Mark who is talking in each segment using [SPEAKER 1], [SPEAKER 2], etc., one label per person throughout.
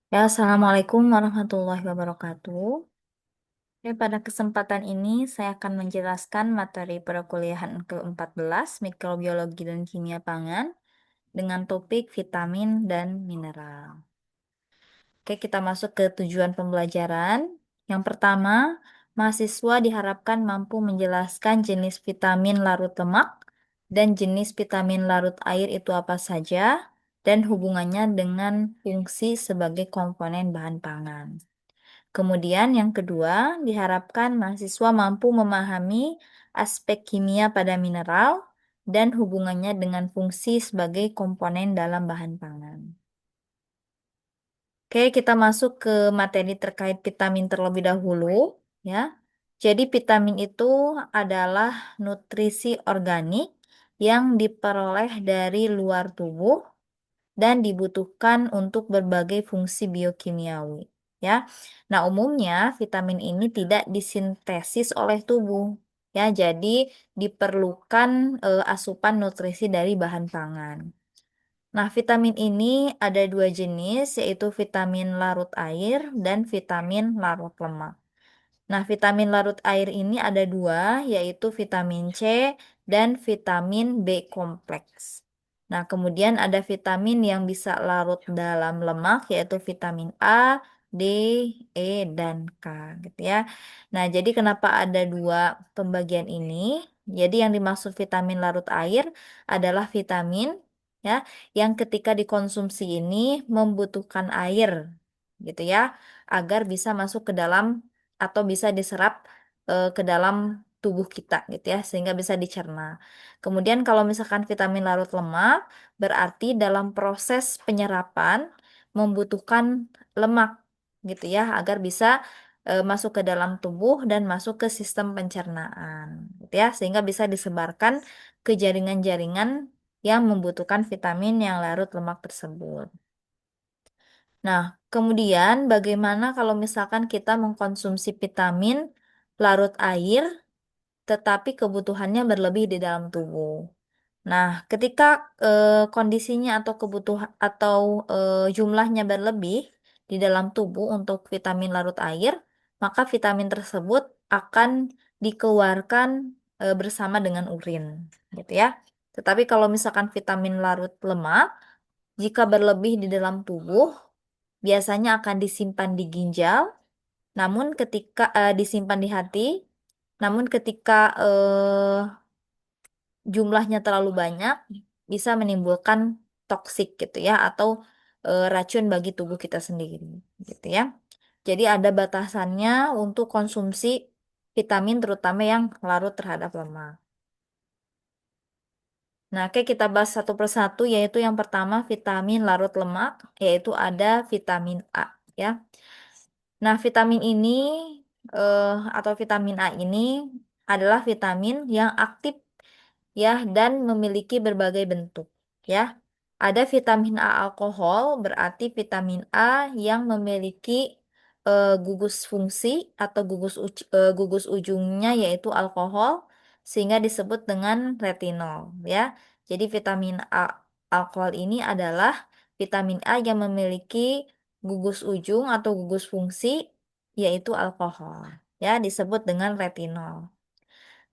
[SPEAKER 1] Ya, Assalamualaikum warahmatullahi wabarakatuh. Pada kesempatan ini saya akan menjelaskan materi perkuliahan ke-14 Mikrobiologi dan Kimia Pangan dengan topik vitamin dan mineral. Oke, kita masuk ke tujuan pembelajaran. Yang pertama, mahasiswa diharapkan mampu menjelaskan jenis vitamin larut lemak dan jenis vitamin larut air itu apa saja dan hubungannya dengan fungsi sebagai komponen bahan pangan. Kemudian yang kedua, diharapkan mahasiswa mampu memahami aspek kimia pada mineral dan hubungannya dengan fungsi sebagai komponen dalam bahan pangan. Oke, kita masuk ke materi terkait vitamin terlebih dahulu, ya. Jadi vitamin itu adalah nutrisi organik yang diperoleh dari luar tubuh dan dibutuhkan untuk berbagai fungsi biokimiawi, ya. Nah, umumnya vitamin ini tidak disintesis oleh tubuh, ya. Jadi diperlukan asupan nutrisi dari bahan pangan. Nah, vitamin ini ada dua jenis, yaitu vitamin larut air dan vitamin larut lemak. Nah, vitamin larut air ini ada dua, yaitu vitamin C dan vitamin B kompleks. Nah, kemudian ada vitamin yang bisa larut dalam lemak, yaitu vitamin A, D, E, dan K, gitu ya. Nah, jadi kenapa ada dua pembagian ini? Jadi yang dimaksud vitamin larut air adalah vitamin ya yang ketika dikonsumsi ini membutuhkan air, gitu ya, agar bisa masuk ke dalam atau bisa diserap ke dalam tubuh kita gitu ya sehingga bisa dicerna. Kemudian kalau misalkan vitamin larut lemak berarti dalam proses penyerapan membutuhkan lemak gitu ya agar bisa masuk ke dalam tubuh dan masuk ke sistem pencernaan gitu ya sehingga bisa disebarkan ke jaringan-jaringan yang membutuhkan vitamin yang larut lemak tersebut. Nah, kemudian bagaimana kalau misalkan kita mengkonsumsi vitamin larut air, tetapi kebutuhannya berlebih di dalam tubuh? Nah, ketika kondisinya atau kebutuhan atau jumlahnya berlebih di dalam tubuh untuk vitamin larut air, maka vitamin tersebut akan dikeluarkan bersama dengan urin, gitu ya. Tetapi kalau misalkan vitamin larut lemak, jika berlebih di dalam tubuh, biasanya akan disimpan di ginjal, namun ketika disimpan di hati, namun ketika jumlahnya terlalu banyak, bisa menimbulkan toksik gitu ya, atau racun bagi tubuh kita sendiri, gitu ya. Jadi ada batasannya untuk konsumsi vitamin terutama yang larut terhadap lemak. Nah, oke kita bahas satu persatu yaitu yang pertama vitamin larut lemak yaitu ada vitamin A ya. Nah, vitamin ini atau vitamin A ini adalah vitamin yang aktif ya dan memiliki berbagai bentuk ya. Ada vitamin A alkohol berarti vitamin A yang memiliki gugus fungsi atau gugus ujungnya yaitu alkohol sehingga disebut dengan retinol ya. Jadi vitamin A alkohol ini adalah vitamin A yang memiliki gugus ujung atau gugus fungsi yaitu alkohol ya disebut dengan retinol.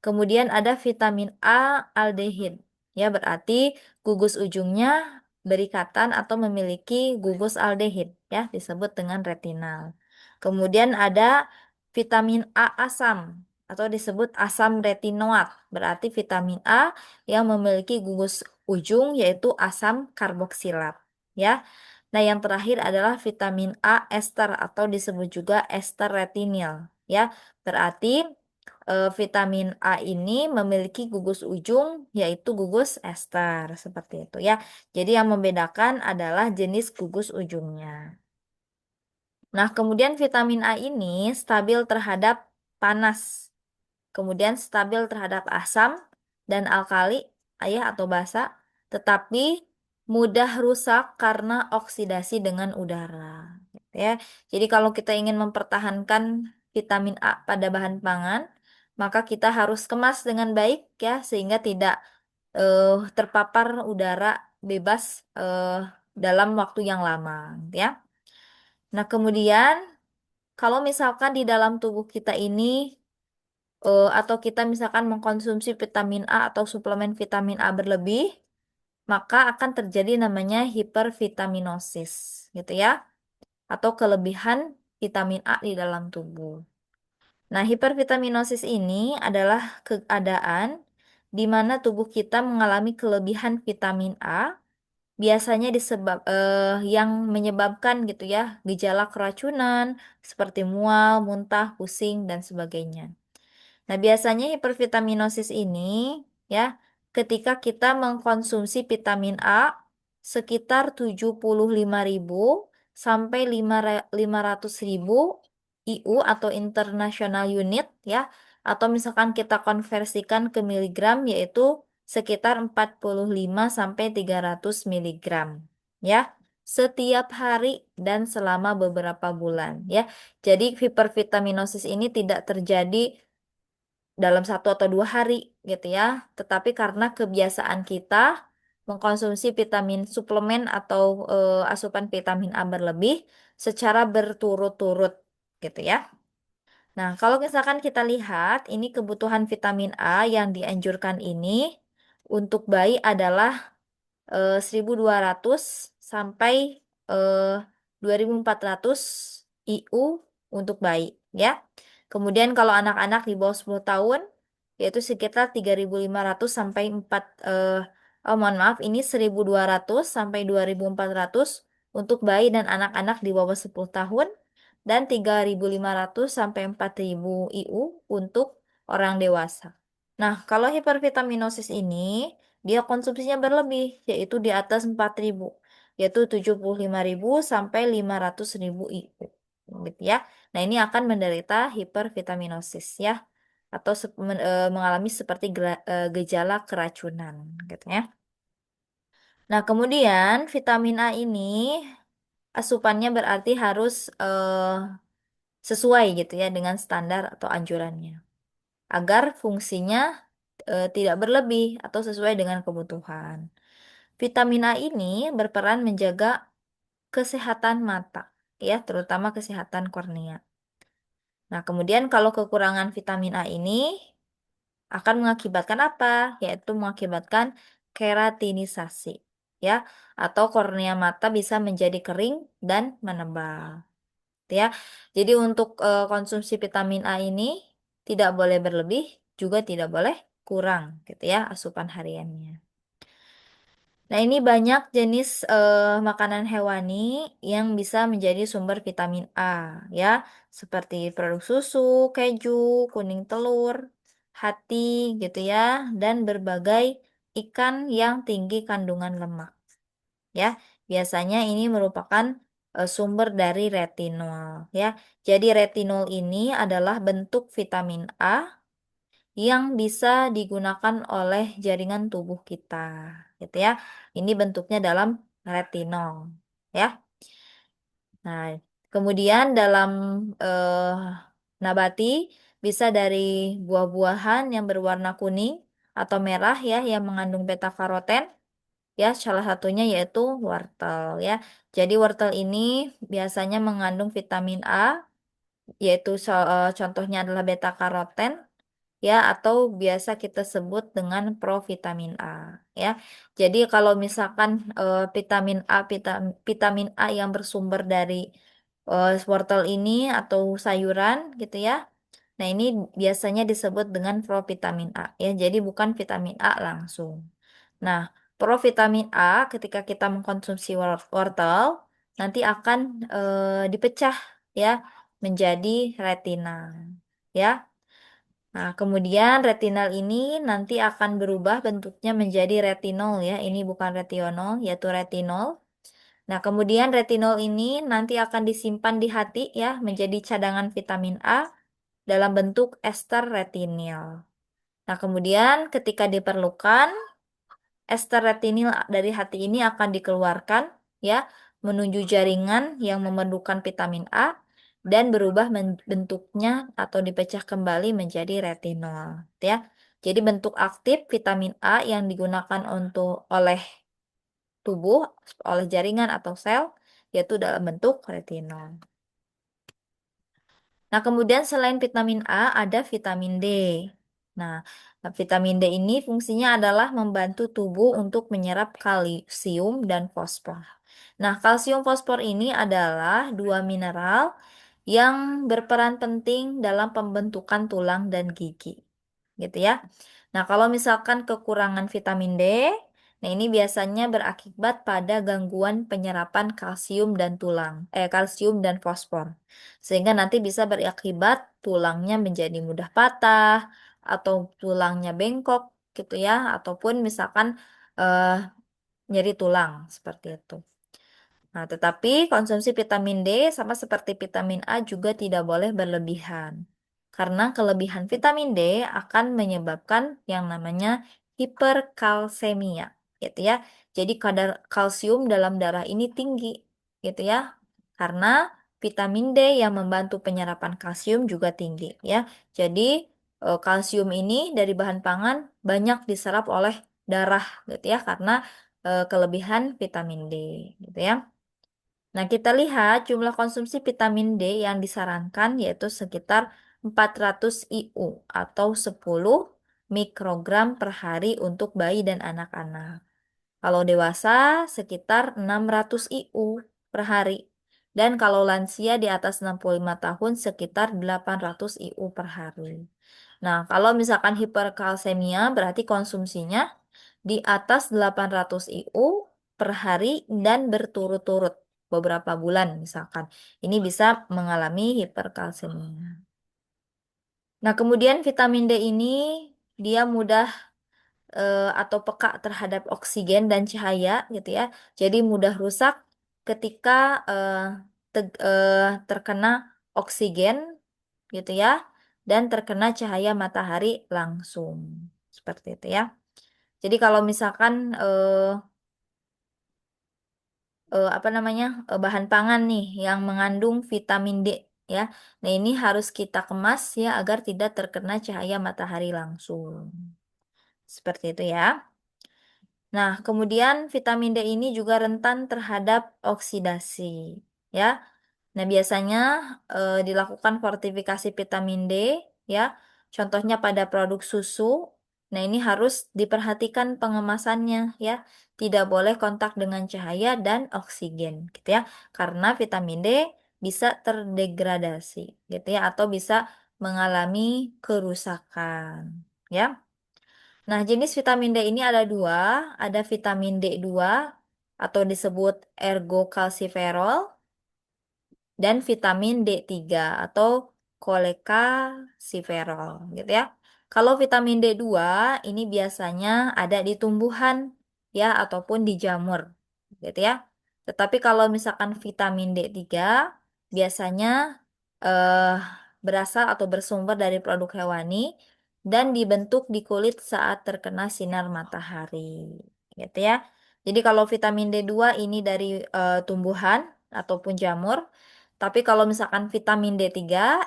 [SPEAKER 1] Kemudian ada vitamin A aldehid. Ya, berarti gugus ujungnya berikatan atau memiliki gugus aldehid ya, disebut dengan retinal. Kemudian ada vitamin A asam atau disebut asam retinoat. Berarti vitamin A yang memiliki gugus ujung yaitu asam karboksilat ya. Nah, yang terakhir adalah vitamin A ester atau disebut juga ester retinil ya. Berarti vitamin A ini memiliki gugus ujung yaitu gugus ester seperti itu ya. Jadi yang membedakan adalah jenis gugus ujungnya. Nah, kemudian vitamin A ini stabil terhadap panas, kemudian stabil terhadap asam dan alkali, ya atau basa, tetapi mudah rusak karena oksidasi dengan udara. Gitu ya. Jadi kalau kita ingin mempertahankan vitamin A pada bahan pangan, maka kita harus kemas dengan baik ya sehingga tidak terpapar udara bebas dalam waktu yang lama, gitu ya. Nah, kemudian kalau misalkan di dalam tubuh kita ini atau kita misalkan mengkonsumsi vitamin A atau suplemen vitamin A berlebih, maka akan terjadi namanya hipervitaminosis, gitu ya, atau kelebihan vitamin A di dalam tubuh. Nah, hipervitaminosis ini adalah keadaan di mana tubuh kita mengalami kelebihan vitamin A, biasanya yang menyebabkan gitu ya gejala keracunan seperti mual, muntah, pusing dan sebagainya. Nah, biasanya hipervitaminosis ini ya ketika kita mengkonsumsi vitamin A sekitar 75.000 sampai 500.000 IU atau international unit ya, atau misalkan kita konversikan ke miligram yaitu sekitar 45 sampai 300 miligram ya setiap hari dan selama beberapa bulan ya. Jadi hipervitaminosis ini tidak terjadi dalam 1 atau 2 hari gitu ya. Tetapi karena kebiasaan kita mengkonsumsi vitamin suplemen atau asupan vitamin A berlebih secara berturut-turut gitu ya. Nah, kalau misalkan kita lihat ini kebutuhan vitamin A yang dianjurkan ini untuk bayi adalah 1.200 sampai eh, 2.400 IU untuk bayi ya. Kemudian kalau anak-anak di bawah 10 tahun yaitu sekitar 3.500 sampai 4 mohon maaf ini 1.200 sampai 2.400 untuk bayi dan anak-anak di bawah 10 tahun dan 3.500 sampai 4.000 IU untuk orang dewasa. Nah, kalau hipervitaminosis ini dia konsumsinya berlebih, yaitu di atas 4.000, yaitu 75.000 sampai 500.000 IU. Gitu ya. Nah, ini akan menderita hipervitaminosis ya, atau mengalami seperti gejala keracunan, gitu ya. Nah, kemudian vitamin A ini asupannya berarti harus sesuai gitu ya dengan standar atau anjurannya, agar fungsinya tidak berlebih atau sesuai dengan kebutuhan. Vitamin A ini berperan menjaga kesehatan mata, ya, terutama kesehatan kornea. Nah, kemudian kalau kekurangan vitamin A ini akan mengakibatkan apa? Yaitu mengakibatkan keratinisasi, ya, atau kornea mata bisa menjadi kering dan menebal, ya. Jadi untuk konsumsi vitamin A ini tidak boleh berlebih, juga tidak boleh kurang, gitu ya, asupan hariannya. Nah, ini banyak jenis makanan hewani yang bisa menjadi sumber vitamin A, ya, seperti produk susu, keju, kuning telur, hati, gitu ya, dan berbagai ikan yang tinggi kandungan lemak, ya. Biasanya ini merupakan sumber dari retinol, ya. Jadi retinol ini adalah bentuk vitamin A yang bisa digunakan oleh jaringan tubuh kita, gitu ya. Ini bentuknya dalam retinol, ya. Nah, kemudian dalam eh, nabati bisa dari buah-buahan yang berwarna kuning atau merah ya, yang mengandung beta karoten, ya. Salah satunya yaitu wortel, ya. Jadi wortel ini biasanya mengandung vitamin A, yaitu contohnya adalah beta karoten, ya, atau biasa kita sebut dengan provitamin A, ya. Jadi kalau misalkan vitamin A yang bersumber dari wortel ini atau sayuran gitu ya. Nah, ini biasanya disebut dengan provitamin A, ya. Jadi bukan vitamin A langsung. Nah, provitamin A ketika kita mengkonsumsi wortel nanti akan dipecah ya menjadi retina, ya. Nah, kemudian retinal ini nanti akan berubah bentuknya menjadi retinol ya. Ini bukan retinol, yaitu retinol. Nah, kemudian retinol ini nanti akan disimpan di hati ya menjadi cadangan vitamin A dalam bentuk ester retinil. Nah, kemudian ketika diperlukan, ester retinil dari hati ini akan dikeluarkan ya menuju jaringan yang memerlukan vitamin A dan berubah bentuknya atau dipecah kembali menjadi retinol, ya. Jadi bentuk aktif vitamin A yang digunakan oleh tubuh, oleh jaringan atau sel yaitu dalam bentuk retinol. Nah, kemudian selain vitamin A, ada vitamin D. Nah, vitamin D ini fungsinya adalah membantu tubuh untuk menyerap kalsium dan fosfor. Nah, kalsium fosfor ini adalah dua mineral yang berperan penting dalam pembentukan tulang dan gigi. Gitu ya. Nah, kalau misalkan kekurangan vitamin D, nah ini biasanya berakibat pada gangguan penyerapan kalsium dan fosfor. Sehingga nanti bisa berakibat tulangnya menjadi mudah patah atau tulangnya bengkok gitu ya, ataupun misalkan eh, nyeri tulang seperti itu. Nah, tetapi konsumsi vitamin D sama seperti vitamin A juga tidak boleh berlebihan. Karena kelebihan vitamin D akan menyebabkan yang namanya hiperkalsemia, gitu ya. Jadi kadar kalsium dalam darah ini tinggi, gitu ya. Karena vitamin D yang membantu penyerapan kalsium juga tinggi, ya. Jadi kalsium ini dari bahan pangan banyak diserap oleh darah, gitu ya, karena kelebihan vitamin D, gitu ya. Nah, kita lihat jumlah konsumsi vitamin D yang disarankan yaitu sekitar 400 IU atau 10 mikrogram per hari untuk bayi dan anak-anak. Kalau dewasa sekitar 600 IU per hari. Dan kalau lansia di atas 65 tahun sekitar 800 IU per hari. Nah, kalau misalkan hiperkalsemia berarti konsumsinya di atas 800 IU per hari dan berturut-turut beberapa bulan misalkan. Ini bisa mengalami hiperkalsemia. Nah, kemudian vitamin D ini dia mudah atau peka terhadap oksigen dan cahaya gitu ya. Jadi mudah rusak ketika terkena oksigen gitu ya dan terkena cahaya matahari langsung. Seperti itu ya. Jadi kalau misalkan apa namanya bahan pangan nih yang mengandung vitamin D ya. Nah, ini harus kita kemas ya agar tidak terkena cahaya matahari langsung. Seperti itu ya. Nah, kemudian vitamin D ini juga rentan terhadap oksidasi ya. Nah, biasanya dilakukan fortifikasi vitamin D ya. Contohnya pada produk susu. Nah, ini harus diperhatikan pengemasannya ya. Tidak boleh kontak dengan cahaya dan oksigen gitu ya. Karena vitamin D bisa terdegradasi gitu ya atau bisa mengalami kerusakan ya. Nah, jenis vitamin D ini ada dua, ada vitamin D2 atau disebut ergocalciferol dan vitamin D3 atau cholecalciferol gitu ya. Kalau vitamin D2 ini biasanya ada di tumbuhan ya ataupun di jamur gitu ya. Tetapi kalau misalkan vitamin D3 biasanya eh, berasal atau bersumber dari produk hewani dan dibentuk di kulit saat terkena sinar matahari gitu ya. Jadi kalau vitamin D2 ini dari tumbuhan ataupun jamur, tapi kalau misalkan vitamin D3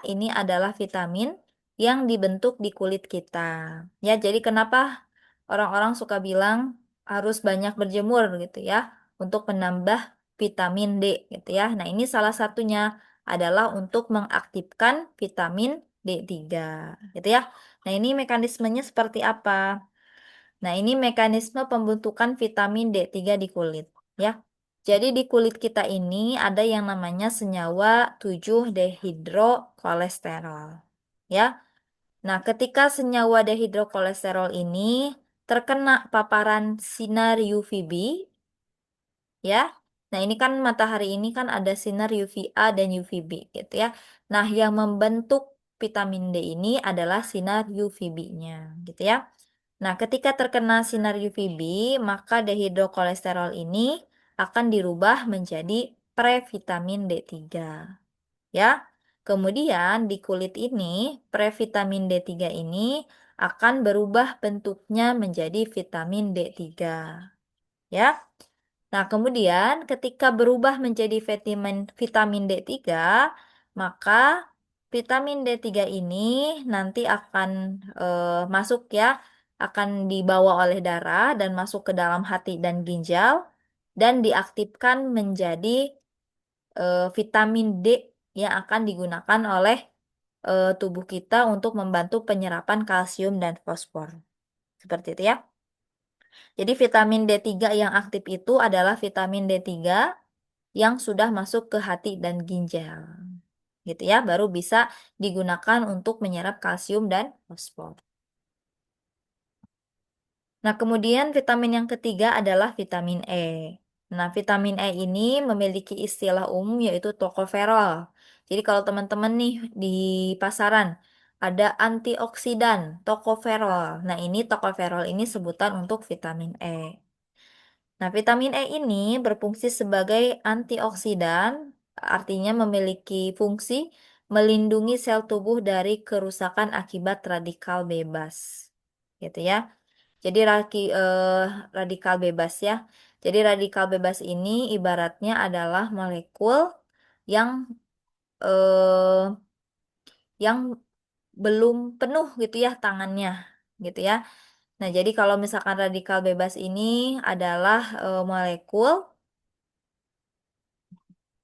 [SPEAKER 1] ini adalah vitamin yang dibentuk di kulit kita. Ya, jadi kenapa orang-orang suka bilang harus banyak berjemur gitu ya untuk menambah vitamin D gitu ya. Nah, ini salah satunya adalah untuk mengaktifkan vitamin D3 gitu ya. Nah, ini mekanismenya seperti apa? Nah, ini mekanisme pembentukan vitamin D3 di kulit ya. Jadi di kulit kita ini ada yang namanya senyawa 7-dehidrokolesterol ya. Nah, ketika senyawa dehidrokolesterol ini terkena paparan sinar UVB ya. Nah, ini kan matahari ini kan ada sinar UVA dan UVB gitu ya. Nah, yang membentuk vitamin D ini adalah sinar UVB-nya gitu ya. Nah, ketika terkena sinar UVB, maka dehidrokolesterol ini akan dirubah menjadi previtamin D3 ya. Kemudian di kulit ini, previtamin D3 ini akan berubah bentuknya menjadi vitamin D3 ya. Nah, kemudian ketika berubah menjadi vitamin D3, maka vitamin D3 ini nanti akan masuk ya, akan dibawa oleh darah dan masuk ke dalam hati dan ginjal dan diaktifkan menjadi vitamin D yang akan digunakan oleh tubuh kita untuk membantu penyerapan kalsium dan fosfor. Seperti itu ya. Jadi vitamin D3 yang aktif itu adalah vitamin D3 yang sudah masuk ke hati dan ginjal. Gitu ya, baru bisa digunakan untuk menyerap kalsium dan fosfor. Nah, kemudian vitamin yang ketiga adalah vitamin E. Nah, vitamin E ini memiliki istilah umum yaitu tokoferol. Jadi kalau teman-teman nih di pasaran ada antioksidan tokoferol. Nah, ini tokoferol ini sebutan untuk vitamin E. Nah, vitamin E ini berfungsi sebagai antioksidan, artinya memiliki fungsi melindungi sel tubuh dari kerusakan akibat radikal bebas. Gitu ya. Jadi radikal bebas ya. Jadi radikal bebas ini ibaratnya adalah molekul yang eh, yang belum penuh gitu ya tangannya, gitu ya. Nah, jadi kalau misalkan radikal bebas ini adalah molekul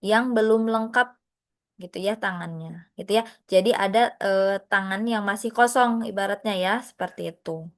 [SPEAKER 1] yang belum lengkap gitu ya tangannya, gitu ya. Jadi ada tangan yang masih kosong ibaratnya ya, seperti itu.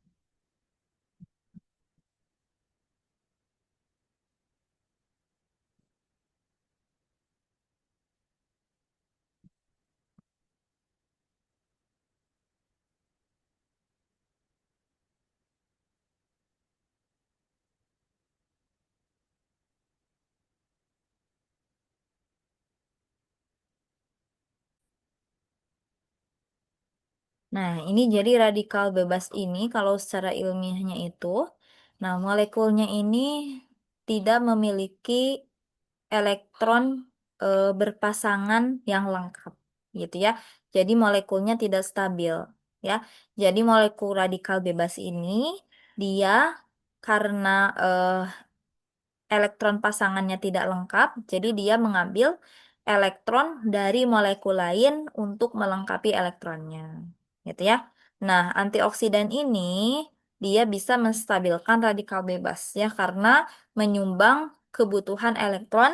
[SPEAKER 1] Nah, ini jadi radikal bebas ini kalau secara ilmiahnya itu, nah molekulnya ini tidak memiliki elektron berpasangan yang lengkap, gitu ya. Jadi molekulnya tidak stabil, ya. Jadi molekul radikal bebas ini dia karena elektron pasangannya tidak lengkap, jadi dia mengambil elektron dari molekul lain untuk melengkapi elektronnya, gitu ya. Nah, antioksidan ini dia bisa menstabilkan radikal bebas ya karena menyumbang kebutuhan elektron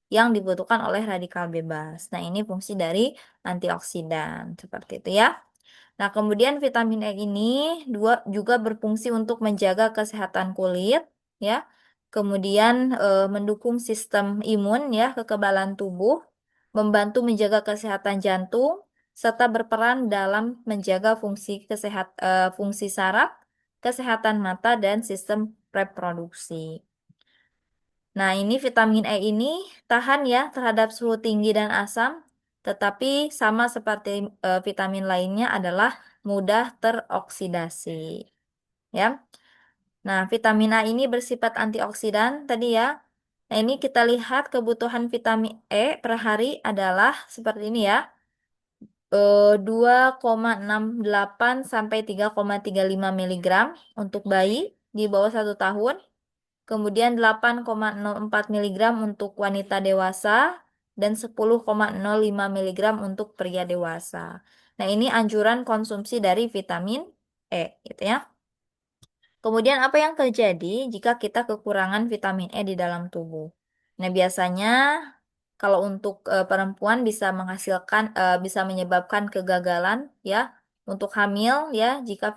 [SPEAKER 1] yang dibutuhkan oleh radikal bebas. Nah, ini fungsi dari antioksidan seperti itu ya. Nah, kemudian vitamin E ini juga berfungsi untuk menjaga kesehatan kulit, ya. Kemudian mendukung sistem imun, ya, kekebalan tubuh, membantu menjaga kesehatan jantung, serta berperan dalam menjaga fungsi saraf, kesehatan mata, dan sistem reproduksi. Nah, ini vitamin E ini tahan ya terhadap suhu tinggi dan asam, tetapi sama seperti vitamin lainnya adalah mudah teroksidasi. Ya. Nah, vitamin A ini bersifat antioksidan tadi ya. Nah, ini kita lihat kebutuhan vitamin E per hari adalah seperti ini ya. 2,68 sampai 3,35 miligram untuk bayi di bawah 1 tahun. Kemudian 8,04 miligram untuk wanita dewasa dan 10,05 miligram untuk pria dewasa. Nah, ini anjuran konsumsi dari vitamin E, gitu ya. Kemudian apa yang terjadi jika kita kekurangan vitamin E di dalam tubuh? Nah, biasanya kalau untuk perempuan bisa menyebabkan kegagalan ya untuk hamil ya jika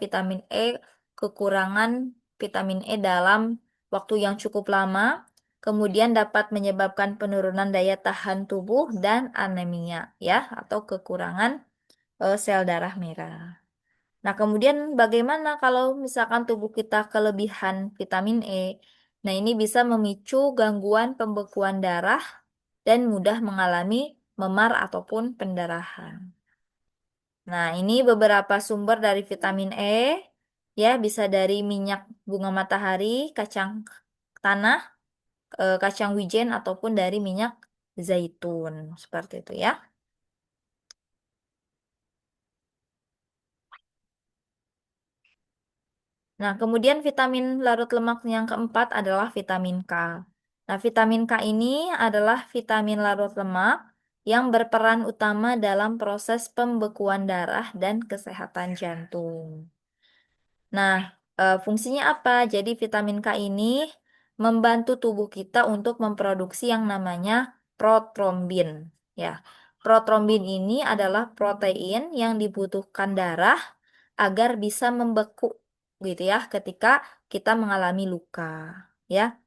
[SPEAKER 1] kekurangan vitamin E dalam waktu yang cukup lama, kemudian dapat menyebabkan penurunan daya tahan tubuh dan anemia ya atau kekurangan sel darah merah. Nah, kemudian bagaimana kalau misalkan tubuh kita kelebihan vitamin E? Nah, ini bisa memicu gangguan pembekuan darah dan mudah mengalami memar ataupun pendarahan. Nah, ini beberapa sumber dari vitamin E, ya, bisa dari minyak bunga matahari, kacang tanah, kacang wijen, ataupun dari minyak zaitun. Seperti itu ya. Nah, kemudian vitamin larut lemak yang keempat adalah vitamin K. Nah, vitamin K ini adalah vitamin larut lemak yang berperan utama dalam proses pembekuan darah dan kesehatan jantung. Nah, fungsinya apa? Jadi vitamin K ini membantu tubuh kita untuk memproduksi yang namanya protrombin. Ya, protrombin ini adalah protein yang dibutuhkan darah agar bisa membeku, gitu ya, ketika kita mengalami luka. Ya,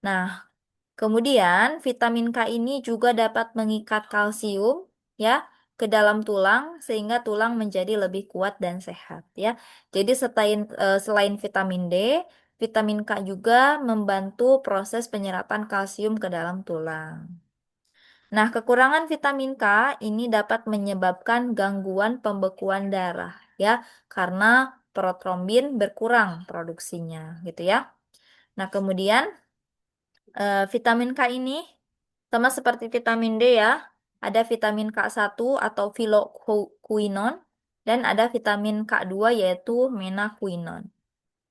[SPEAKER 1] nah, kemudian vitamin K ini juga dapat mengikat kalsium, ya, ke dalam tulang sehingga tulang menjadi lebih kuat dan sehat, ya. Jadi selain vitamin D, vitamin K juga membantu proses penyerapan kalsium ke dalam tulang. Nah, kekurangan vitamin K ini dapat menyebabkan gangguan pembekuan darah, ya, karena protrombin berkurang produksinya, gitu ya. Nah, kemudian vitamin K ini sama seperti vitamin D ya, ada vitamin K1 atau phylloquinone dan ada vitamin K2 yaitu menaquinone.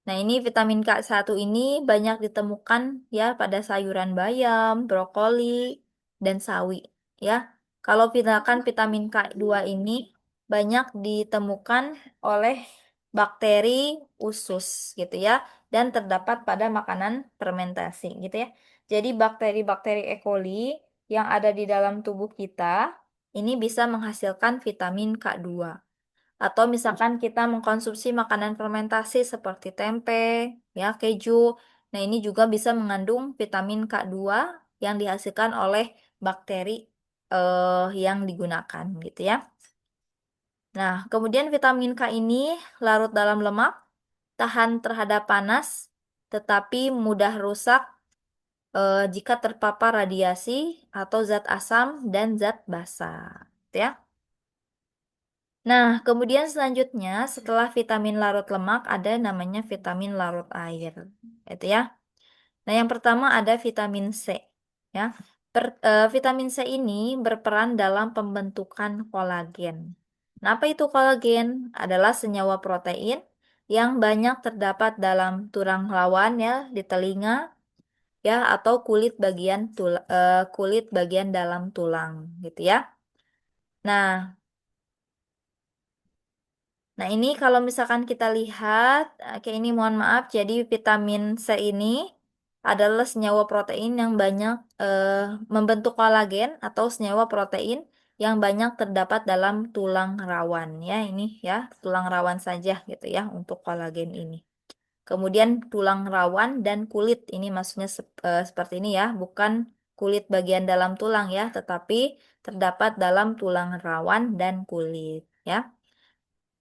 [SPEAKER 1] Nah, ini vitamin K1 ini banyak ditemukan ya pada sayuran bayam, brokoli, dan sawi ya. Kalau misalkan vitamin K2 ini banyak ditemukan oleh bakteri usus gitu ya dan terdapat pada makanan fermentasi gitu ya. Jadi bakteri-bakteri E. coli yang ada di dalam tubuh kita ini bisa menghasilkan vitamin K2. Atau misalkan kita mengkonsumsi makanan fermentasi seperti tempe, ya, keju. Nah, ini juga bisa mengandung vitamin K2 yang dihasilkan oleh bakteri yang digunakan gitu ya. Nah, kemudian vitamin K ini larut dalam lemak, tahan terhadap panas, tetapi mudah rusak jika terpapar radiasi atau zat asam dan zat basa. Gitu ya. Nah, kemudian selanjutnya setelah vitamin larut lemak ada namanya vitamin larut air. Itu ya. Nah, yang pertama ada vitamin C, ya. Vitamin C ini berperan dalam pembentukan kolagen. Nah, apa itu kolagen? Adalah senyawa protein yang banyak terdapat dalam tulang rawan ya, di telinga ya atau kulit bagian dalam tulang gitu ya. Nah, ini kalau misalkan kita lihat, kayak ini mohon maaf, jadi vitamin C ini adalah senyawa protein yang banyak membentuk kolagen atau senyawa protein yang banyak terdapat dalam tulang rawan ya, ini ya, tulang rawan saja gitu ya untuk kolagen ini. Kemudian tulang rawan dan kulit ini maksudnya seperti ini ya, bukan kulit bagian dalam tulang ya, tetapi terdapat dalam tulang rawan dan kulit ya.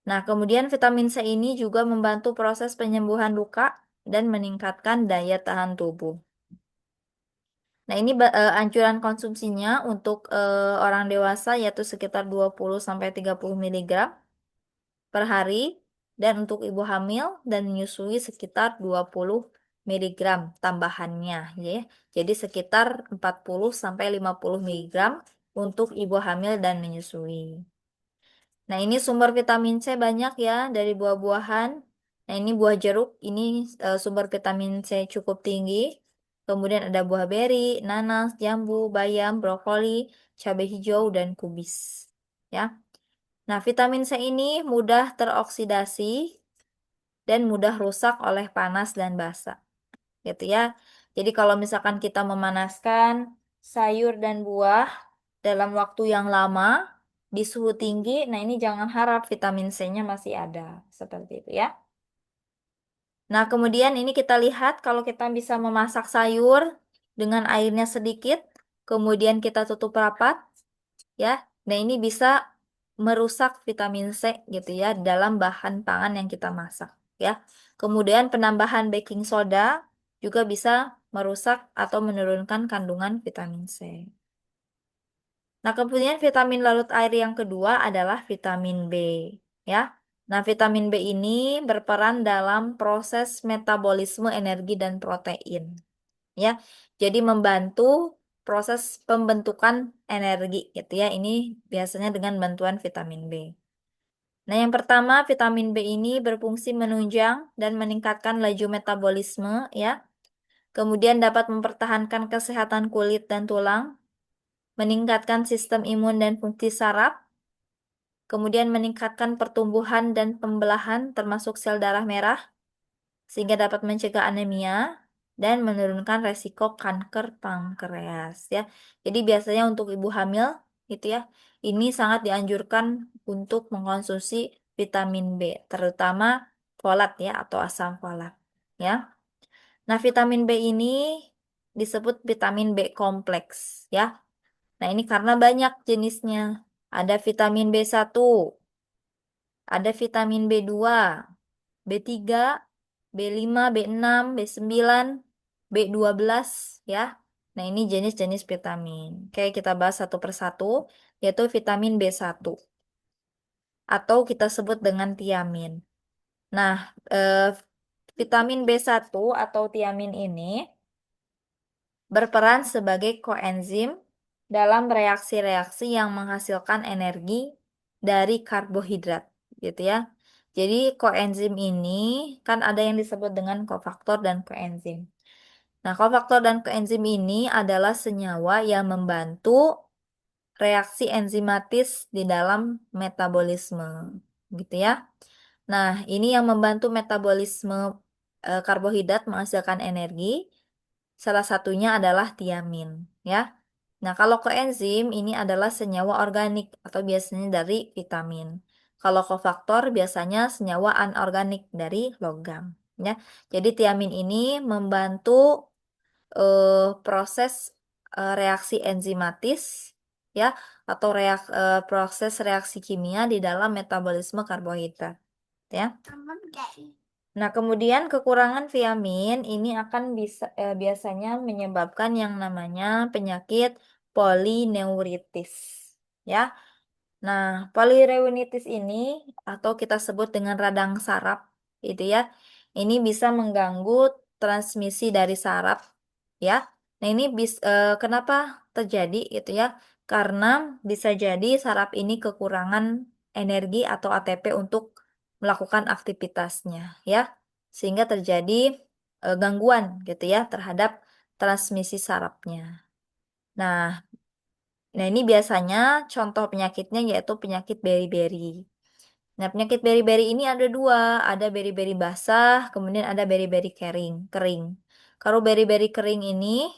[SPEAKER 1] Nah, kemudian vitamin C ini juga membantu proses penyembuhan luka dan meningkatkan daya tahan tubuh. Nah, ini anjuran konsumsinya untuk orang dewasa yaitu sekitar 20 sampai 30 miligram per hari dan untuk ibu hamil dan menyusui sekitar 20 miligram tambahannya ya. Jadi sekitar 40 sampai 50 miligram untuk ibu hamil dan menyusui. Nah, ini sumber vitamin C banyak ya dari buah-buahan. Nah, ini buah jeruk, ini sumber vitamin C cukup tinggi. Kemudian ada buah beri, nanas, jambu, bayam, brokoli, cabai hijau, dan kubis. Ya. Nah, vitamin C ini mudah teroksidasi dan mudah rusak oleh panas dan basa. Gitu ya. Jadi kalau misalkan kita memanaskan sayur dan buah dalam waktu yang lama di suhu tinggi, nah ini jangan harap vitamin C-nya masih ada. Seperti itu ya. Nah, kemudian ini kita lihat kalau kita bisa memasak sayur dengan airnya sedikit, kemudian kita tutup rapat, ya. Nah, ini bisa merusak vitamin C gitu ya dalam bahan pangan yang kita masak, ya. Kemudian penambahan baking soda juga bisa merusak atau menurunkan kandungan vitamin C. Nah, kemudian vitamin larut air yang kedua adalah vitamin B, ya. Nah, vitamin B ini berperan dalam proses metabolisme energi dan protein, ya. Jadi membantu proses pembentukan energi, gitu ya. Ini biasanya dengan bantuan vitamin B. Nah, yang pertama, vitamin B ini berfungsi menunjang dan meningkatkan laju metabolisme, ya. Kemudian dapat mempertahankan kesehatan kulit dan tulang, meningkatkan sistem imun dan fungsi saraf, kemudian meningkatkan pertumbuhan dan pembelahan termasuk sel darah merah, sehingga dapat mencegah anemia, dan menurunkan resiko kanker pankreas ya. Jadi biasanya untuk ibu hamil gitu ya, ini sangat dianjurkan untuk mengkonsumsi vitamin B, terutama folat ya atau asam folat ya. Nah, vitamin B ini disebut vitamin B kompleks ya. Nah, ini karena banyak jenisnya. Ada vitamin B1, ada vitamin B2, B3, B5, B6, B9, B12 ya. Nah, ini jenis-jenis vitamin. Oke, kita bahas satu persatu, yaitu vitamin B1 atau kita sebut dengan tiamin. Nah, vitamin B1 atau tiamin ini berperan sebagai koenzim dalam reaksi-reaksi yang menghasilkan energi dari karbohidrat, gitu ya. Jadi koenzim ini kan ada yang disebut dengan kofaktor dan koenzim. Nah, kofaktor dan koenzim ini adalah senyawa yang membantu reaksi enzimatis di dalam metabolisme, gitu ya. Nah, ini yang membantu metabolisme karbohidrat menghasilkan energi. Salah satunya adalah tiamin, ya. Nah, kalau koenzim ini adalah senyawa organik atau biasanya dari vitamin. Kalau kofaktor biasanya senyawa anorganik dari logam, ya. Jadi tiamin ini membantu proses reaksi enzimatis, ya, atau proses reaksi kimia di dalam metabolisme karbohidrat, ya. Nah, kemudian kekurangan tiamin ini akan biasanya menyebabkan yang namanya penyakit polineuritis. Ya. Nah, polineuritis ini atau kita sebut dengan radang saraf gitu ya. Ini bisa mengganggu transmisi dari saraf ya. Nah, ini kenapa terjadi gitu ya? Karena bisa jadi saraf ini kekurangan energi atau ATP untuk melakukan aktivitasnya ya. Sehingga terjadi gangguan gitu ya terhadap transmisi sarafnya. Nah, ini biasanya contoh penyakitnya yaitu penyakit beri-beri. Nah, penyakit beri-beri ini ada dua, ada beri-beri basah, kemudian ada beri-beri kering. Kalau beri-beri kering ini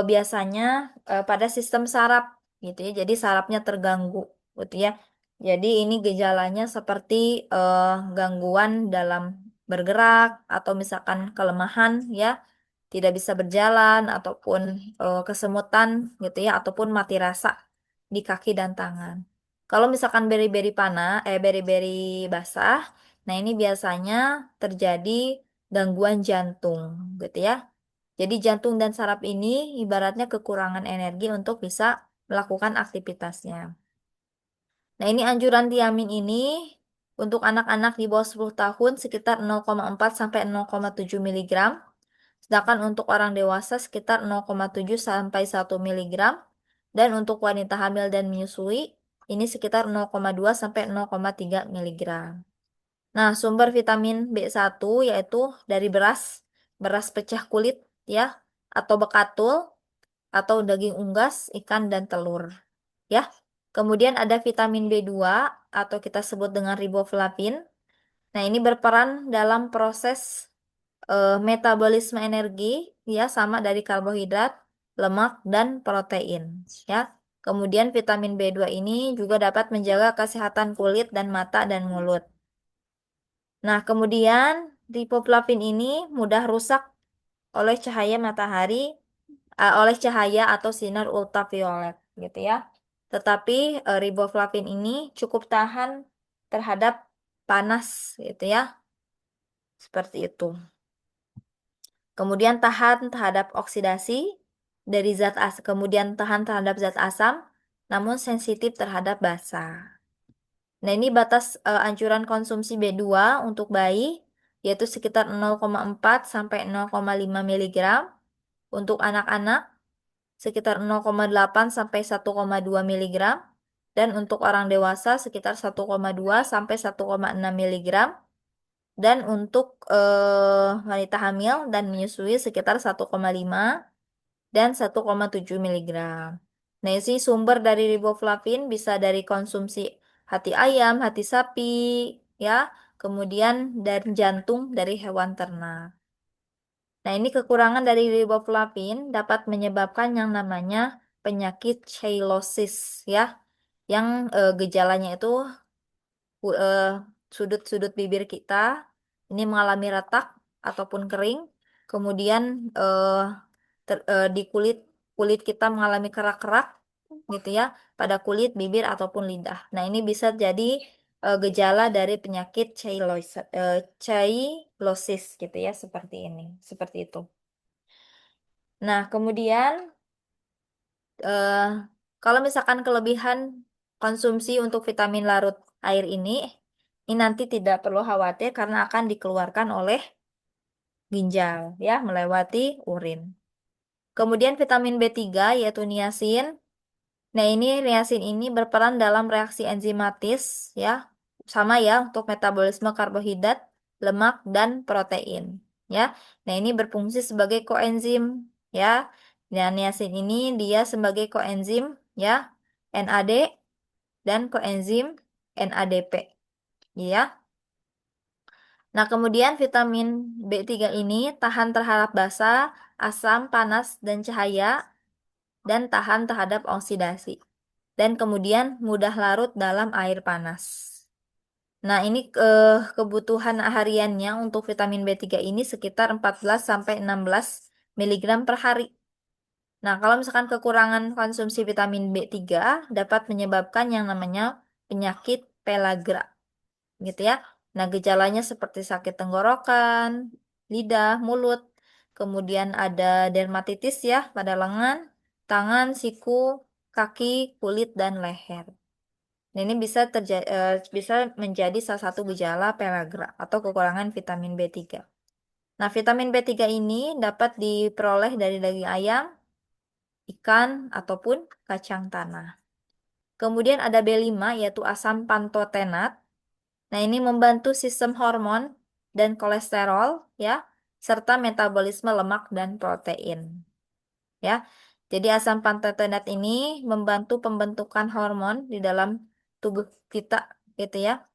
[SPEAKER 1] biasanya pada sistem saraf gitu ya, jadi sarafnya terganggu gitu ya. Jadi ini gejalanya seperti eh, gangguan dalam bergerak atau misalkan kelemahan ya, tidak bisa berjalan ataupun kesemutan gitu ya, ataupun mati rasa di kaki dan tangan. Kalau misalkan beri-beri basah, nah ini biasanya terjadi gangguan jantung gitu ya. Jadi jantung dan saraf ini ibaratnya kekurangan energi untuk bisa melakukan aktivitasnya. Nah, ini anjuran tiamin ini untuk anak-anak di bawah 10 tahun sekitar 0,4 sampai 0,7 miligram. Sedangkan untuk orang dewasa sekitar 0,7 sampai 1 miligram. Dan untuk wanita hamil dan menyusui ini sekitar 0,2 sampai 0,3 miligram. Nah, sumber vitamin B1 yaitu dari beras, beras pecah kulit ya, atau bekatul, atau daging unggas, ikan dan telur. Ya. Kemudian ada vitamin B2 atau kita sebut dengan riboflavin. Nah, ini berperan dalam proses metabolisme energi ya sama dari karbohidrat, lemak dan protein ya. Kemudian vitamin B2 ini juga dapat menjaga kesehatan kulit dan mata dan mulut. Nah, kemudian riboflavin ini mudah rusak oleh cahaya matahari, oleh cahaya atau sinar ultraviolet gitu ya. Tetapi riboflavin ini cukup tahan terhadap panas gitu ya. Seperti itu. Kemudian tahan terhadap oksidasi dari kemudian tahan terhadap zat asam, namun sensitif terhadap basa. Nah, ini batas anjuran konsumsi B2 untuk bayi yaitu sekitar 0,4 sampai 0,5 miligram. Untuk anak-anak sekitar 0,8 sampai 1,2 miligram. Dan untuk orang dewasa sekitar 1,2 sampai 1,6 miligram. Dan untuk wanita hamil dan menyusui sekitar 1,5 dan 1,7 miligram. Nah, isi sumber dari riboflavin bisa dari konsumsi hati ayam, hati sapi, ya, kemudian dari jantung dari hewan ternak. Nah, ini kekurangan dari riboflavin dapat menyebabkan yang namanya penyakit cheilosis ya, yang gejalanya itu ku- eh, sudut-sudut bibir kita ini mengalami retak ataupun kering, kemudian eh, di kulit kulit kita mengalami kerak-kerak gitu ya pada kulit, bibir ataupun lidah. Nah, ini bisa jadi gejala dari penyakit cheilosis gitu ya, seperti ini, seperti itu. Nah, kemudian eh, kalau misalkan kelebihan konsumsi untuk vitamin larut air ini nanti tidak perlu khawatir karena akan dikeluarkan oleh ginjal ya melewati urin. Kemudian vitamin B3 yaitu niacin. Nah, ini niacin ini berperan dalam reaksi enzimatis ya. Sama ya untuk metabolisme karbohidrat, lemak dan protein ya. Nah, ini berfungsi sebagai koenzim ya. Nah, niacin ini dia sebagai koenzim ya, NAD dan koenzim NADP ya. Nah, kemudian vitamin B3 ini tahan terhadap basa, asam, panas, dan cahaya, dan tahan terhadap oksidasi. Dan kemudian mudah larut dalam air panas. Nah, ini kebutuhan hariannya untuk vitamin B3 ini sekitar 14 sampai 16 miligram per hari. Nah, kalau misalkan kekurangan konsumsi vitamin B3 dapat menyebabkan yang namanya penyakit pellagra, gitu ya. Nah, gejalanya seperti sakit tenggorokan, lidah, mulut, kemudian ada dermatitis ya pada lengan, tangan, siku, kaki, kulit, dan leher. Nah, ini bisa menjadi salah satu gejala pellagra atau kekurangan vitamin B3. Nah, vitamin B3 ini dapat diperoleh dari daging ayam, ikan, ataupun kacang tanah. Kemudian ada B5 yaitu asam pantotenat. Nah, ini membantu sistem hormon dan kolesterol ya, serta metabolisme lemak dan protein ya. Jadi asam pantotenat ini membantu pembentukan hormon di dalam tubuh kita gitu ya.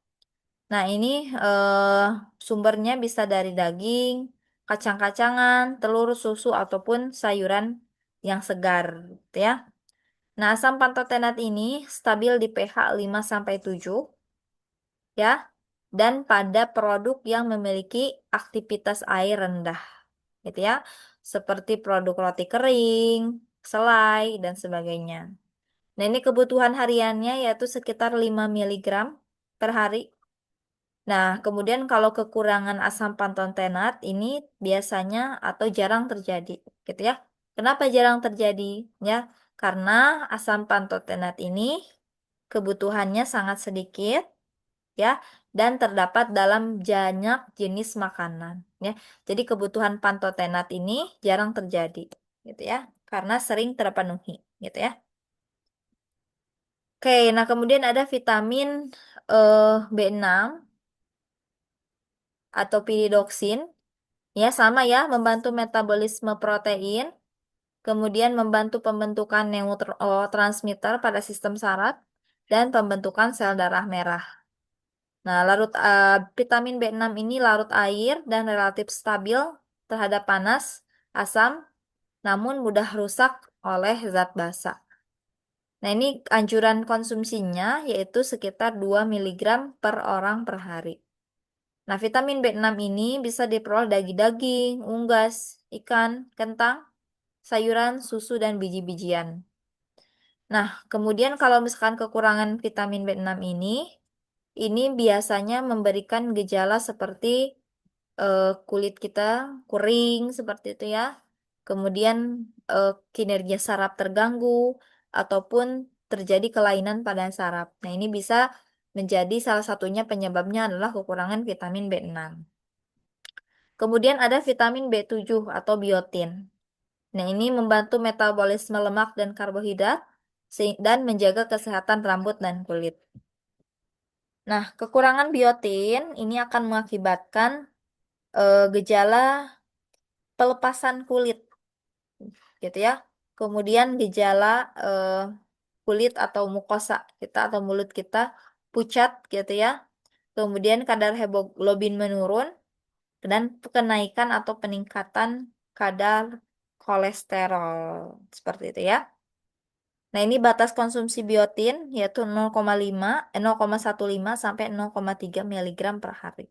[SPEAKER 1] Nah, ini eh, sumbernya bisa dari daging, kacang-kacangan, telur, susu ataupun sayuran yang segar gitu ya. Nah, asam pantotenat ini stabil di pH 5 sampai 7 ya, dan pada produk yang memiliki aktivitas air rendah, gitu ya, seperti produk roti kering, selai, dan sebagainya. Nah, ini kebutuhan hariannya yaitu sekitar 5 miligram per hari. Nah, kemudian kalau kekurangan asam pantotenat ini biasanya atau jarang terjadi, gitu ya. Kenapa jarang terjadi? Ya, karena asam pantotenat ini kebutuhannya sangat sedikit ya, dan terdapat dalam banyak jenis makanan ya. Jadi kebutuhan pantotenat ini jarang terjadi gitu ya, karena sering terpenuhi gitu ya. Oke, nah kemudian ada vitamin B6 atau piridoksin ya, sama ya, membantu metabolisme protein, kemudian membantu pembentukan neurotransmitter pada sistem saraf dan pembentukan sel darah merah. Nah, vitamin B6 ini larut air dan relatif stabil terhadap panas, asam, namun mudah rusak oleh zat basa. Nah, ini anjuran konsumsinya yaitu sekitar 2 miligram per orang per hari. Nah, vitamin B6 ini bisa diperoleh dari daging, unggas, ikan, kentang, sayuran, susu, dan biji-bijian. Nah, kemudian kalau misalkan kekurangan vitamin B6 ini biasanya memberikan gejala seperti kulit kita kering seperti itu ya. Kemudian kinerja saraf terganggu ataupun terjadi kelainan pada saraf. Nah, ini bisa menjadi salah satunya penyebabnya adalah kekurangan vitamin B6. Kemudian ada vitamin B7 atau biotin. Nah, ini membantu metabolisme lemak dan karbohidrat dan menjaga kesehatan rambut dan kulit. Nah, kekurangan biotin ini akan mengakibatkan gejala pelepasan kulit gitu ya. Kemudian gejala eh, kulit atau mukosa kita atau mulut kita pucat gitu ya. Kemudian kadar hemoglobin menurun dan kenaikan atau peningkatan kadar kolesterol. Seperti itu ya. Nah, ini batas konsumsi biotin yaitu 0,15 sampai 0,3 miligram per hari.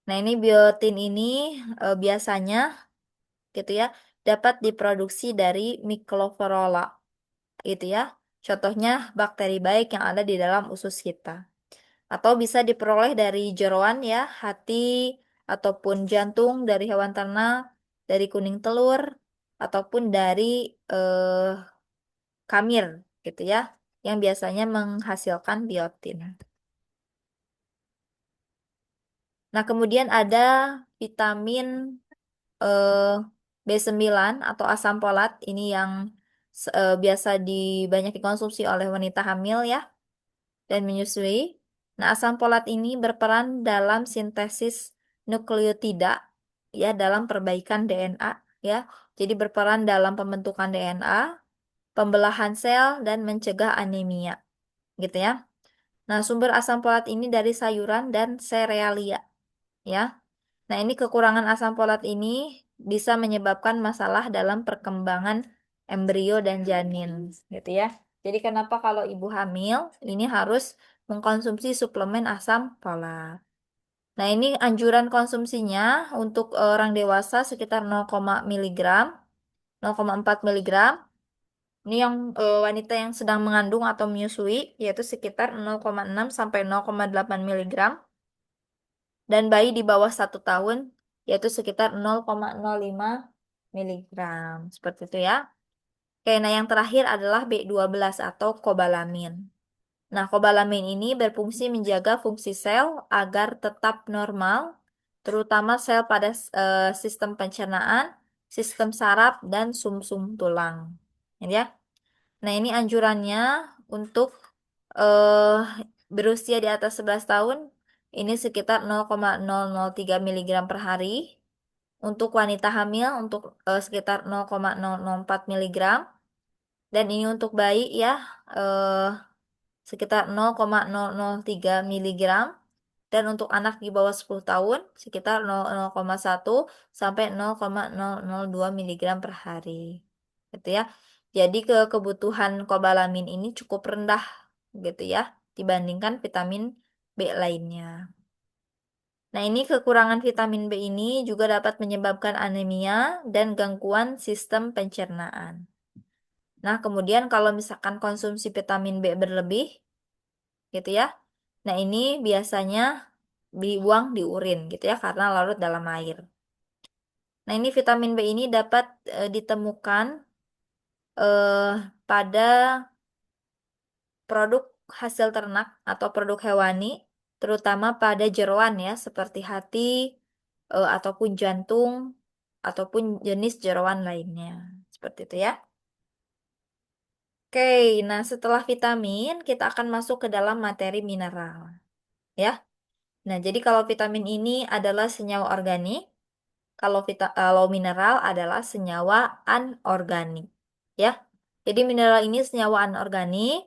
[SPEAKER 1] Nah, ini biotin ini biasanya gitu ya dapat diproduksi dari Microflora gitu ya. Contohnya bakteri baik yang ada di dalam usus kita. Atau bisa diperoleh dari jeroan ya, hati ataupun jantung dari hewan ternak, dari kuning telur ataupun dari eh, kamir gitu ya, yang biasanya menghasilkan biotin. Nah, kemudian ada vitamin eh, B9 atau asam folat ini yang biasa banyak dikonsumsi oleh wanita hamil ya dan menyusui. Nah, asam folat ini berperan dalam sintesis nukleotida ya dalam perbaikan DNA ya. Jadi berperan dalam pembentukan DNA, pembelahan sel dan mencegah anemia gitu ya. Nah, sumber asam folat ini dari sayuran dan serealia ya. Nah, ini kekurangan asam folat ini bisa menyebabkan masalah dalam perkembangan embrio dan janin, gitu ya. Jadi kenapa kalau ibu hamil ini harus mengkonsumsi suplemen asam folat. Nah, ini anjuran konsumsinya untuk orang dewasa sekitar 0,4 miligram, 0,4 miligram. Ini yang wanita yang sedang mengandung atau menyusui yaitu sekitar 0,6 sampai 0,8 miligram. Dan bayi di bawah 1 tahun yaitu sekitar 0,05 miligram. Seperti itu ya. Oke, nah yang terakhir adalah B12 atau kobalamin. Nah, kobalamin ini berfungsi menjaga fungsi sel agar tetap normal, terutama sel pada sistem pencernaan, sistem saraf, dan sumsum tulang. Ya. Nah, ini anjurannya untuk eh, berusia di atas 11 tahun, ini sekitar 0,003 miligram per hari. Untuk wanita hamil, untuk sekitar 0,004 miligram. Dan ini untuk bayi ya, eh, sekitar 0,003 miligram. Dan untuk anak di bawah 10 tahun, sekitar 0,1 sampai 0,002 miligram per hari. Gitu ya. Jadi kebutuhan kobalamin ini cukup rendah gitu ya dibandingkan vitamin B lainnya. Nah, ini kekurangan vitamin B ini juga dapat menyebabkan anemia dan gangguan sistem pencernaan. Nah, kemudian kalau misalkan konsumsi vitamin B berlebih gitu ya. Nah, ini biasanya dibuang di urin gitu ya karena larut dalam air. Nah, ini vitamin B ini dapat ditemukan pada produk hasil ternak atau produk hewani, terutama pada jeroan ya, seperti hati ataupun jantung ataupun jenis jeroan lainnya. Seperti itu ya. Oke, nah setelah vitamin kita akan masuk ke dalam materi mineral ya. Nah, jadi kalau vitamin ini adalah senyawa organik, kalau mineral adalah senyawa anorganik ya. Jadi mineral ini senyawa anorganik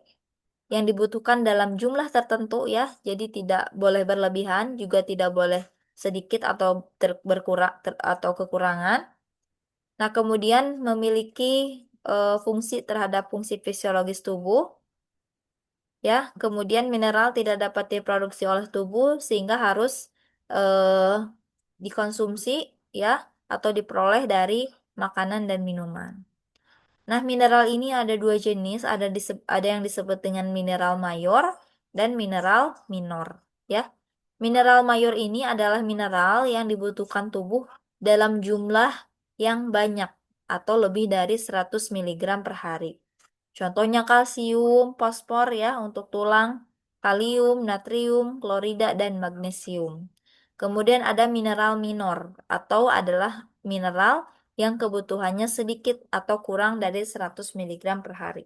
[SPEAKER 1] yang dibutuhkan dalam jumlah tertentu ya. Jadi tidak boleh berlebihan, juga tidak boleh sedikit atau berkurang atau kekurangan. Nah, kemudian memiliki fungsi terhadap fungsi fisiologis tubuh ya. Kemudian mineral tidak dapat diproduksi oleh tubuh sehingga harus eh, dikonsumsi ya atau diperoleh dari makanan dan minuman. Nah, mineral ini ada dua jenis, ada yang disebut dengan mineral mayor dan mineral minor, ya. Mineral mayor ini adalah mineral yang dibutuhkan tubuh dalam jumlah yang banyak atau lebih dari 100 miligram per hari. Contohnya kalsium, fosfor ya untuk tulang, kalium, natrium, klorida, dan magnesium. Kemudian ada mineral minor atau adalah mineral yang kebutuhannya sedikit atau kurang dari 100 miligram per hari.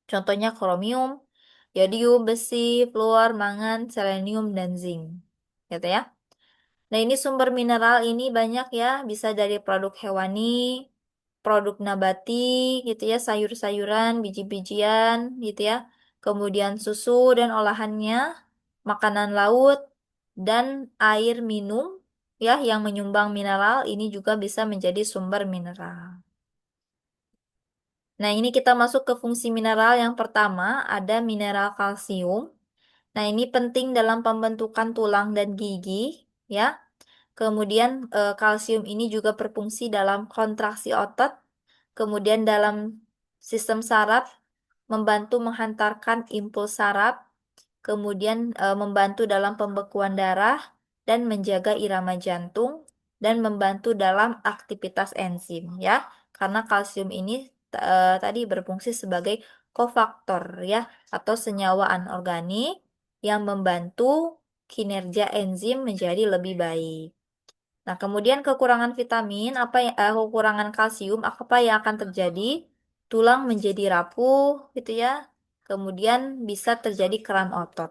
[SPEAKER 1] Contohnya kromium, yodium, besi, fluor, mangan, selenium, dan zinc. Gitu ya. Nah, ini sumber mineral ini banyak ya, bisa dari produk hewani, produk nabati gitu ya, sayur-sayuran, biji-bijian gitu ya. Kemudian susu dan olahannya, makanan laut, dan air minum ya yang menyumbang mineral ini juga bisa menjadi sumber mineral. Nah, ini kita masuk ke fungsi mineral yang pertama, ada mineral kalsium. Nah, ini penting dalam pembentukan tulang dan gigi, ya. Kemudian kalsium ini juga berfungsi dalam kontraksi otot, kemudian dalam sistem saraf, membantu menghantarkan impuls saraf, kemudian membantu dalam pembekuan darah dan menjaga irama jantung dan membantu dalam aktivitas enzim ya. Karena kalsium ini tadi berfungsi sebagai kofaktor ya atau senyawa anorganik yang membantu kinerja enzim menjadi lebih baik. Nah, kemudian kekurangan vitamin, kekurangan kalsium, apa yang akan terjadi? Tulang menjadi rapuh, gitu ya. Kemudian bisa terjadi kram otot.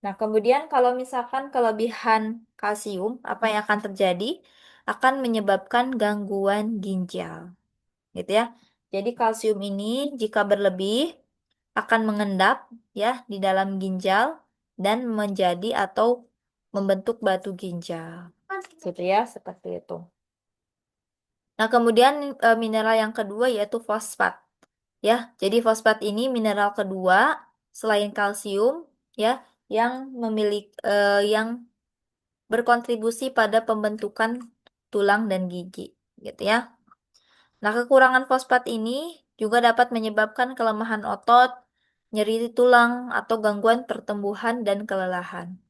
[SPEAKER 1] Nah, kemudian kalau misalkan kelebihan kalsium, apa yang akan terjadi? Akan menyebabkan gangguan ginjal, gitu ya. Jadi kalsium ini jika berlebih akan mengendap ya di dalam ginjal dan menjadi atau membentuk batu ginjal. Gitu ya, seperti itu. Nah, kemudian mineral yang kedua yaitu fosfat. Ya, jadi fosfat ini mineral kedua selain kalsium ya yang yang berkontribusi pada pembentukan tulang dan gigi, gitu ya. Nah, kekurangan fosfat ini juga dapat menyebabkan kelemahan otot, nyeri tulang, atau gangguan pertumbuhan dan kelelahan.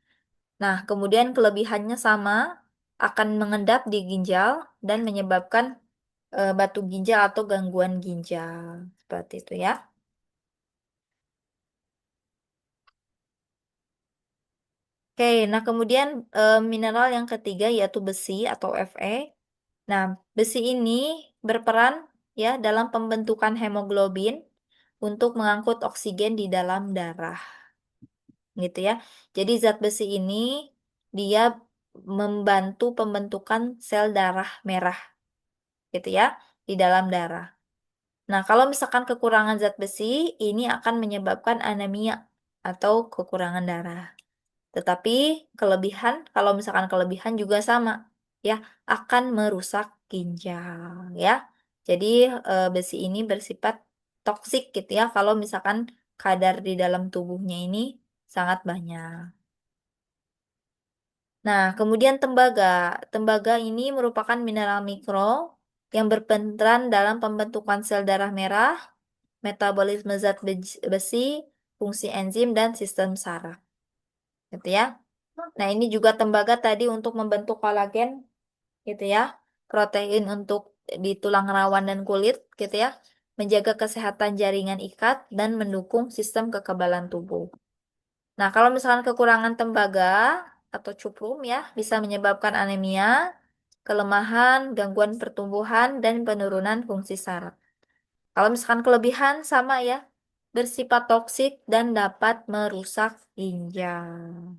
[SPEAKER 1] Nah, kemudian kelebihannya sama, akan mengendap di ginjal dan menyebabkan batu ginjal atau gangguan ginjal. Seperti itu ya. Oke, nah kemudian mineral yang ketiga yaitu besi atau Fe. Nah, besi ini berperan ya dalam pembentukan hemoglobin untuk mengangkut oksigen di dalam darah, gitu ya. Jadi zat besi ini dia membantu pembentukan sel darah merah, gitu ya, di dalam darah. Nah, kalau misalkan kekurangan zat besi, ini akan menyebabkan anemia atau kekurangan darah. Tetapi kalau misalkan kelebihan juga sama, ya, akan merusak ginjal, ya. Jadi besi ini bersifat toksik gitu ya, kalau misalkan kadar di dalam tubuhnya ini sangat banyak. Nah, kemudian tembaga. Tembaga ini merupakan mineral mikro yang berperan dalam pembentukan sel darah merah, metabolisme zat besi, fungsi enzim, dan sistem saraf. Gitu ya. Nah, ini juga tembaga tadi untuk membentuk kolagen, gitu ya. Protein untuk di tulang rawan dan kulit, gitu ya. Menjaga kesehatan jaringan ikat dan mendukung sistem kekebalan tubuh. Nah, kalau misalkan kekurangan tembaga atau cuprum ya, bisa menyebabkan anemia, kelemahan, gangguan pertumbuhan, dan penurunan fungsi saraf. Kalau misalkan kelebihan sama ya, bersifat toksik dan dapat merusak ginjal.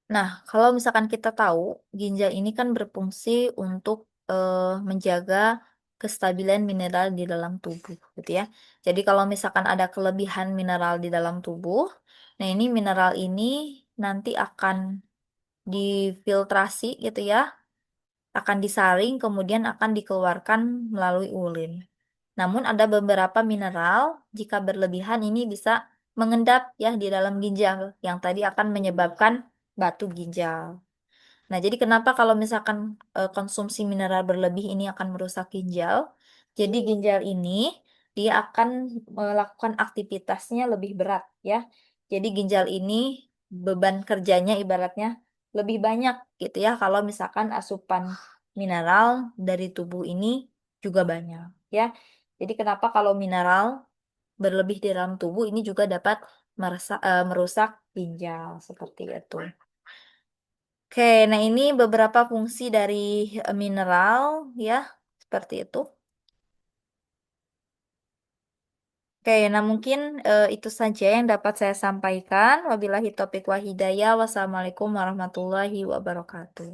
[SPEAKER 1] Nah, kalau misalkan kita tahu, ginjal ini kan berfungsi untuk menjaga kestabilan mineral di dalam tubuh, gitu ya. Jadi kalau misalkan ada kelebihan mineral di dalam tubuh, nah ini mineral ini nanti akan difiltrasi, gitu ya, akan disaring, kemudian akan dikeluarkan melalui urin. Namun ada beberapa mineral, jika berlebihan ini bisa mengendap ya di dalam ginjal, yang tadi akan menyebabkan batu ginjal. Nah, jadi kenapa kalau misalkan konsumsi mineral berlebih ini akan merusak ginjal? Jadi ginjal ini dia akan melakukan aktivitasnya lebih berat ya. Jadi ginjal ini beban kerjanya ibaratnya lebih banyak gitu ya kalau misalkan asupan mineral dari tubuh ini juga banyak ya. Jadi kenapa kalau mineral berlebih di dalam tubuh ini juga dapat merusak ginjal seperti itu. Oke, nah ini beberapa fungsi dari mineral ya, seperti itu. Oke, nah mungkin itu saja yang dapat saya sampaikan. Wabillahi taufiq wa hidayah. Wassalamualaikum warahmatullahi wabarakatuh.